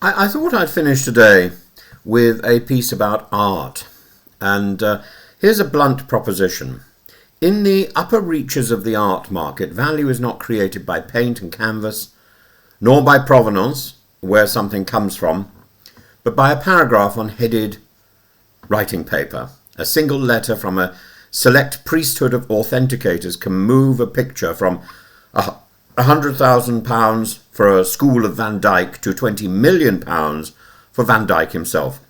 I thought I'd finish today with a piece about art. And here's a blunt proposition. In the upper reaches of the art market, value is not created by paint and canvas, nor by provenance, where something comes from, but by a paragraph on headed writing paper. A single letter from a select priesthood of authenticators can move a picture from £100,000 for a school of Van Dyck to £20 million for Van Dyck himself.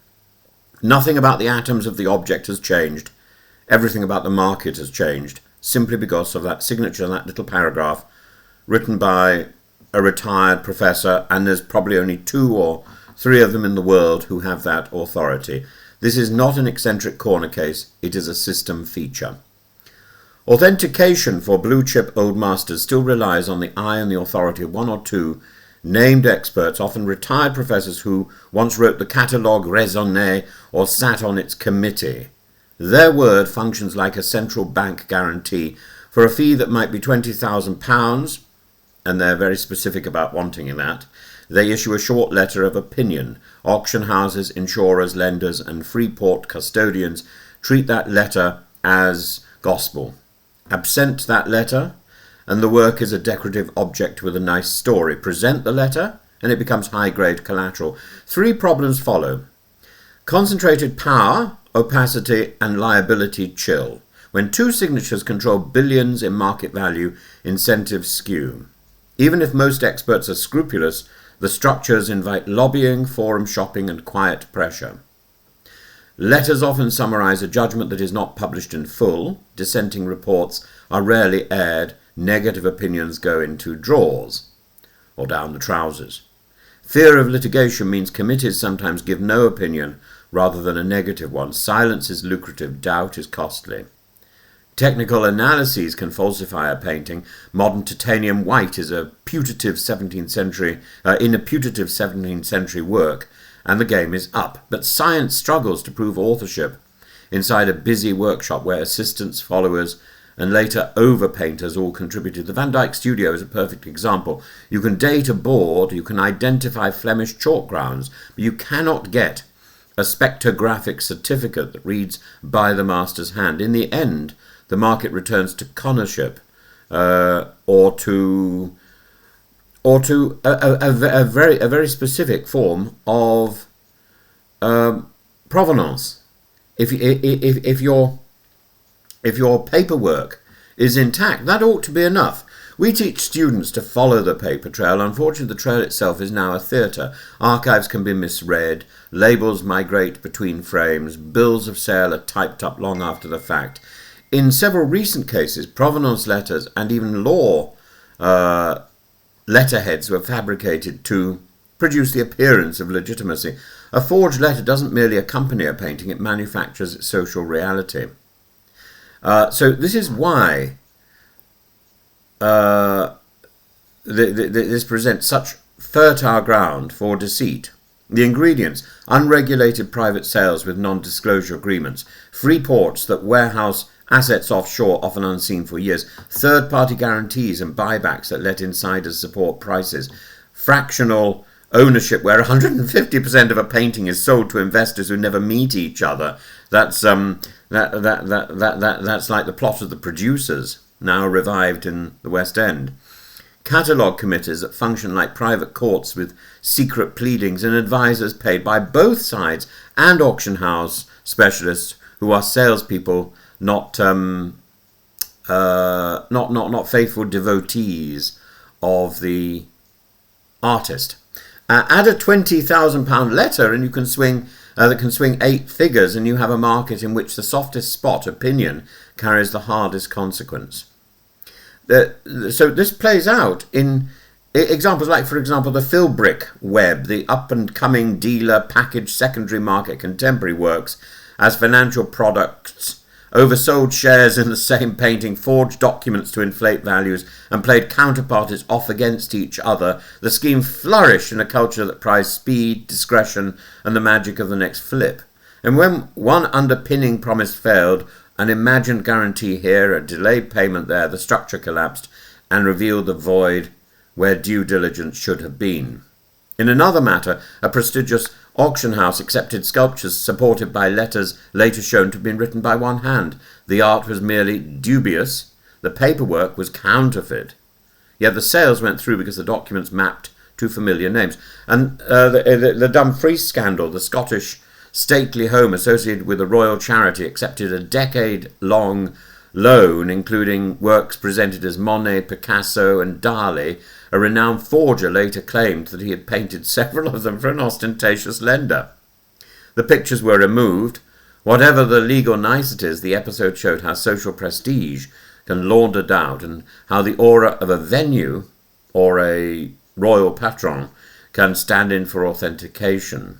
Nothing about the atoms of the object has changed. Everything about the market has changed, simply because of that signature, that little paragraph, written by a retired professor, and there's probably only 2 or 3 of them in the world who have that authority. This is not an eccentric corner case, it is a system feature. Authentication for blue-chip old masters still relies on the eye and the authority of 1 or 2 named experts, often retired professors who once wrote the catalogue raisonné or sat on its committee. Their word functions like a central bank guarantee for a fee that might be £20,000, and they're very specific about wanting that. They issue a short letter of opinion. Auction houses, insurers, lenders, and Freeport custodians treat that letter as gospel. Absent that letter, and the work is a decorative object with a nice story. Present the letter, and it becomes high-grade collateral. 3 problems follow. Concentrated power, opacity, and liability chill. When 2 signatures control billions in market value, incentives skew. Even if most experts are scrupulous, the structures invite lobbying, forum shopping, and quiet pressure. Letters often summarize a judgment that is not published in full. Dissenting reports are rarely aired. Negative opinions go into drawers or down the trousers. Fear of litigation means committees sometimes give no opinion rather than a negative one. Silence is lucrative. Doubt is costly. Technical analyses can falsify a painting. Modern titanium white is a putative 17th century, in a putative 17th century work, and the game is up. But science struggles to prove authorship inside a busy workshop where assistants, followers, and later overpainters all contributed. The Van Dyck studio is a perfect example. You can date a board, you can identify Flemish chalk grounds, but you cannot get a spectrographic certificate that reads by the master's hand. In the end, the market returns to connoisseurship, or to a very specific form of provenance. If your paperwork is intact, that ought to be enough. We teach students to follow the paper trail. Unfortunately, the trail itself is now a theatre. Archives can be misread, labels migrate between frames, bills of sale are typed up long after the fact. In several recent cases, provenance letters and even law letterheads were fabricated to produce the appearance of legitimacy. A forged letter doesn't merely accompany a painting, it manufactures its social reality. So this is why this presents such fertile ground for deceit. The ingredients: unregulated private sales with non-disclosure agreements, free ports that warehouse assets offshore, often unseen for years, third-party guarantees and buybacks that let insiders support prices, fractional ownership where 150% of a painting is sold to investors who never meet each other. That's that's like the plot of The Producers, now revived in the West End. Catalogue committees that function like private courts with secret pleadings and advisors paid by both sides, and auction house specialists who are salespeople, not faithful devotees of the artist. Add a £20,000 letter and you can swing that can swing 8 figures, and you have a market in which the softest spot, opinion, carries the hardest consequence. So this plays out in examples like, for example, the Philbrick web, the up-and-coming dealer package secondary market contemporary works as financial products, oversold shares in the same painting, forged documents to inflate values, and played counterparties off against each other. The scheme flourished in a culture that prized speed, discretion, and the magic of the next flip. And when one underpinning promise failed, an imagined guarantee here, a delayed payment there, the structure collapsed and revealed the void where due diligence should have been. In another matter, a prestigious auction house accepted sculptures supported by letters later shown to have been written by one hand. The art was merely dubious. The paperwork was counterfeit. Yet the sales went through because the documents mapped to familiar names. And the Dumfries scandal, the Scottish stately home associated with a royal charity, accepted a decade-long loan, including works presented as Monet, Picasso and Dali. A renowned forger later claimed that he had painted several of them for an ostentatious lender. The pictures were removed. Whatever the legal niceties, the episode showed how social prestige can launder doubt and how the aura of a venue or a royal patron can stand in for authentication.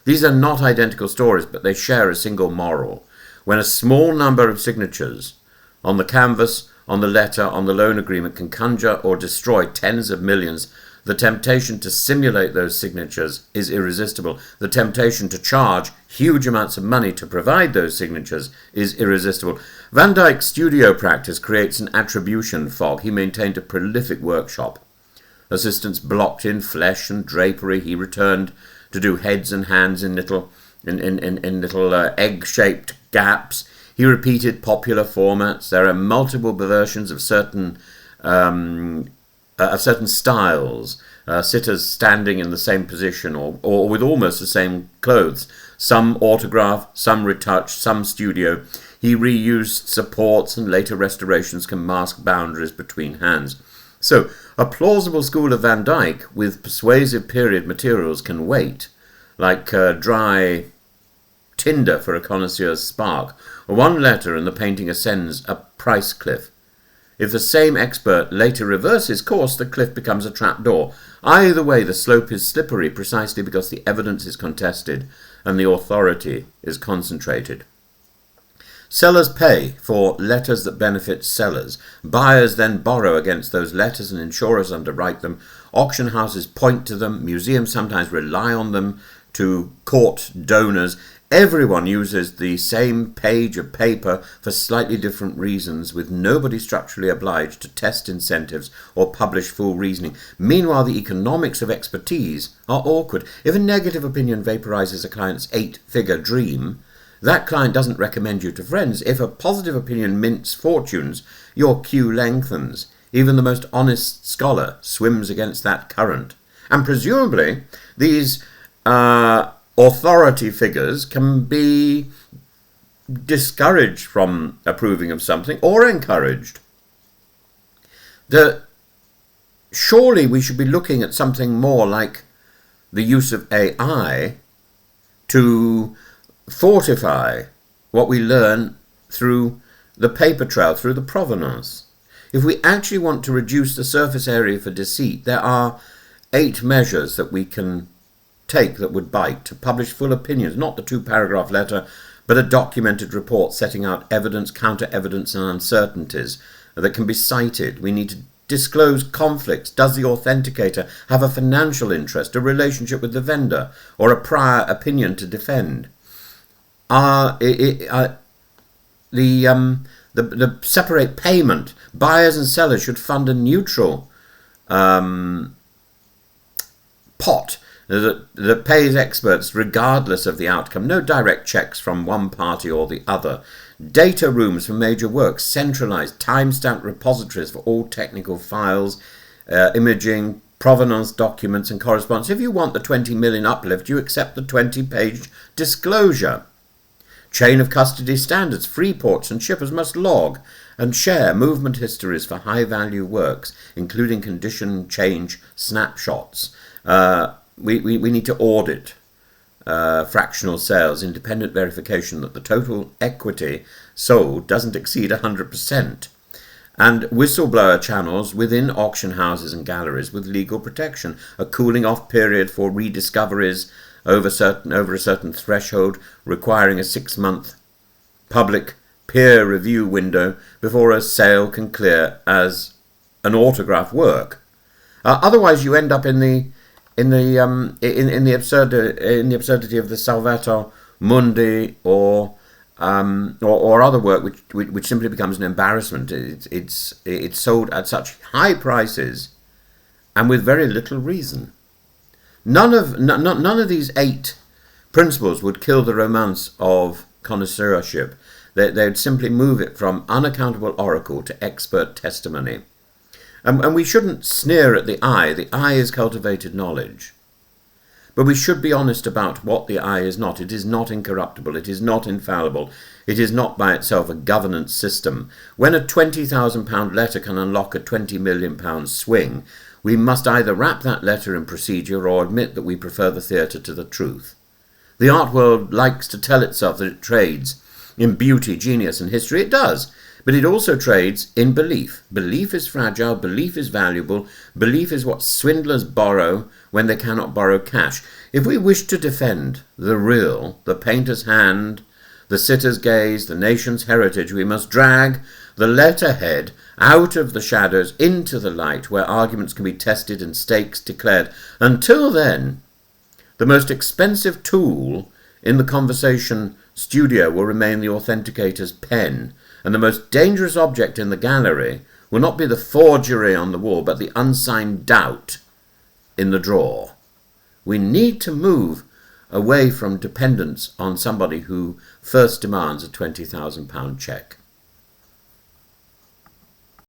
These are not identical stories, but they share a single moral. When a small number of signatures on the canvas, on the letter, on the loan agreement can conjure or destroy tens of millions, the temptation to simulate those signatures is irresistible. The temptation to charge huge amounts of money to provide those signatures is irresistible. Van Dyck's studio practice creates an attribution fog. He maintained a prolific workshop. Assistants blocked in flesh and drapery. He returned to do heads and hands in little egg-shaped gaps. He repeated popular formats. There are multiple versions of certain styles, sitters standing in the same position or with almost the same clothes. Some autograph, some retouch, some studio. He reused supports, and later restorations can mask boundaries between hands. So, a plausible school of Van Dyck with persuasive period materials can wait, like dry tinder for a connoisseur's spark. One letter and the painting ascends a price cliff. If the same expert later reverses course, the cliff becomes a trapdoor. Either way, the slope is slippery precisely because the evidence is contested and the authority is concentrated. Sellers pay for letters that benefit sellers. Buyers then borrow against those letters and insurers underwrite them. Auction houses point to them. Museums sometimes rely on them to court donors. Everyone uses the same page of paper for slightly different reasons, with nobody structurally obliged to test incentives or publish full reasoning. Meanwhile, the economics of expertise are awkward. If a negative opinion vaporizes a client's 8-figure dream, that client doesn't recommend you to friends. If a positive opinion mints fortunes, your queue lengthens. Even the most honest scholar swims against that current. And presumably, these authority figures can be discouraged from approving of something or encouraged. Surely we should be looking at something more like the use of AI to fortify what we learn through the paper trail, through the provenance. If we actually want to reduce the surface area for deceit, there are 8 measures that we can take that would bite: to publish full opinions, not the 2-paragraph letter, but a documented report setting out evidence, counter-evidence and uncertainties that can be cited. We need to disclose conflicts. Does the authenticator have a financial interest, a relationship with the vendor, or a prior opinion to defend? The separate payment. Buyers and sellers should fund a neutral pot that pays experts regardless of the outcome. No direct checks from one party or the other. Data rooms for major works. Centralized timestamp repositories for all technical files, imaging, provenance documents and correspondence. If you want the 20 million uplift, you accept the 20-page disclosure. Chain of custody standards. Free ports and shippers must log and share movement histories for high-value works, including condition change snapshots. We need to audit fractional sales, independent verification that the total equity sold doesn't exceed 100%. And whistleblower channels within auction houses and galleries with legal protection. A cooling off period for rediscoveries over a certain threshold, requiring a 6-month public peer review window before a sale can clear as an autograph work. Otherwise, you end up in the absurdity of the Salvator Mundi or other work which simply becomes an embarrassment. It's sold at such high prices and with very little reason. None of these 8 principles would kill the romance of connoisseurship. They'd simply move it from unaccountable oracle to expert testimony. And we shouldn't sneer at the eye. The eye is cultivated knowledge. But we should be honest about what the eye is not. It is not incorruptible. It is not infallible. It is not by itself a governance system. When a £20,000 letter can unlock a £20 million swing, we must either wrap that letter in procedure or admit that we prefer the theatre to the truth. The art world likes to tell itself that it trades in beauty, genius, and history. It does. But it also trades in belief. Belief is fragile, belief is valuable, belief is what swindlers borrow when they cannot borrow cash. If we wish to defend the real, the painter's hand, the sitter's gaze, the nation's heritage, we must drag the letterhead out of the shadows into the light where arguments can be tested and stakes declared. Until then, the most expensive tool in the conversation studio will remain the authenticator's pen, and the most dangerous object in the gallery will not be the forgery on the wall, but the unsigned doubt in the drawer. We need to move away from dependence on somebody who first demands a £20,000 cheque.